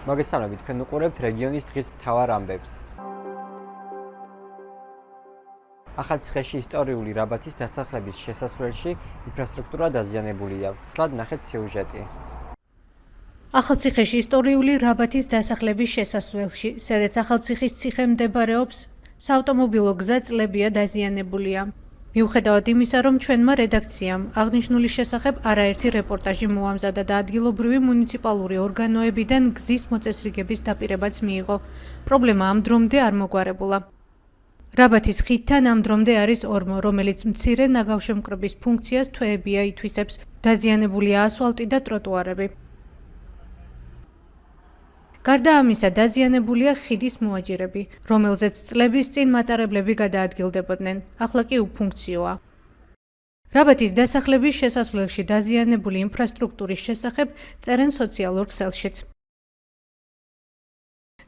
მოგესალმებით, თქვენ უყურებთ რეგიონის დღის მთავარ ამბებს. ახალციხეში ისტორიული რაბათის დასახლების შესასვლელში ინფრასტრუქტურა დაზიანებულია. ვცლად ნახეთ სიუჟეტი. ახალციხეში ისტორიული რაბათის დასახლების შესასვლელში, სადაც ახალციხის ციხე მდებარეობს, საავტომობილო გზა წლებია დაზიანებულია. მიუხედავად იმისა, რომ ჩვენმა რედაქციამ აღნიშნული შესახებ არაერთი რეპორტაჟი მოამზადა და ადგილობრივი მუნიციპალური ორგანოებიდან გზის მოწესრიგების დაპირებაც მიიღო, პრობლემა ამ დრომდე არ მოგვარებულა. რაბათის ხიდთან ამ დრომდე არის ორმო, რომელიც მცირე ნაგავშემკრების ფუნქციას თვეებია ითვისებს, დაზიანებულია ასფალტი და ტროტუარები. გარდა ამისა, დაზიანებულია ხიდის მოაჯირები, რომელზეც წლების წინ მატარებლები გადაადგილდებოდნენ, ახლა კი უფუნქციოა. რაბათის დასახლების შესასვლელში დაზიანებული ინფრასტრუქტურის შესახებ წერენ სოციალურ ქსელშიც.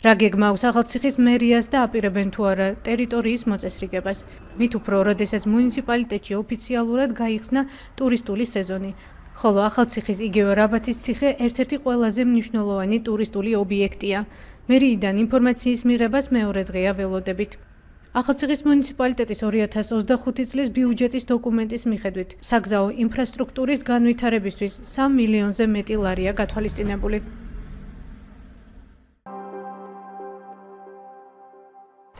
რა გეგმავს ახალციხის მერიას და აპირებენ თუ არა ტერიტორიის მოწესრიგებას. მით უფრო, როდესაც მუნიციპალიტეტში ოფიციალურად გაიხსნა ტურისტული სეზონი. ხოლო ახალციხის იგივე რაბათის ციხე ერთ-ერთი ყველაზე მნიშვნელოვანი ტურისტული ობიექტია. მერიიდან ინფორმაციის მიღებას მეორე დღეა ველოდებით. ახალციხის მუნიციპალიტეტის 2025 წლის ბიუჯეტის დოკუმენტის მიხედვით, საგზაო ინფრასტრუქტურის განვითარებისთვის 3 მილიონზე მეტი ლარია გათვალისწინებული.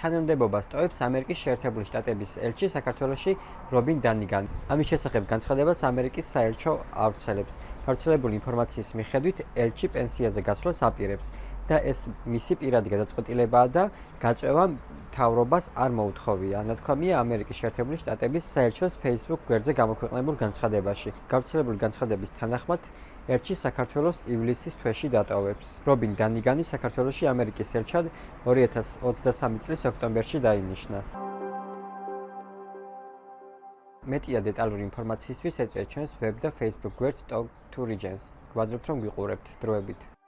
თანამდებობას ტოვებს ამერიკის შეერთებული შტატების ელჩი საქართველოში რობინ დანიგანი. ამის შესახებ განცხადებას ამერიკის საელჩო ავრცელებს. გავრცელებული ინფორმაციის მიხედვით, ელჩი პენსიაზე გასვლას აპირებს და ეს მისი პირადი გადაწყვეტილებაა და გაწვევა მთავრობას არ მოუთხოვია. ნათქვამია ამერიკის შეერთებული შტატების საელჩოს Facebook გვერდზე გამოქვეყნებულ განცხადებაში. გავრცელებული განცხადების თანახმად, ელჩი საქართველოს ივლისის თვეში დატოვებს. რობინ დანიგანი საქართველოში ამერიკის ელჩად 2023 წლის ოქტომბერში დაინიშნა. მეტია დეტალური ინფორმაციისთვის ეწვიეთ ჩვენს ვებ და Facebook გვერდს Talk to Regions. გვაძლევთ რომ გვიყურებთ. დროებით.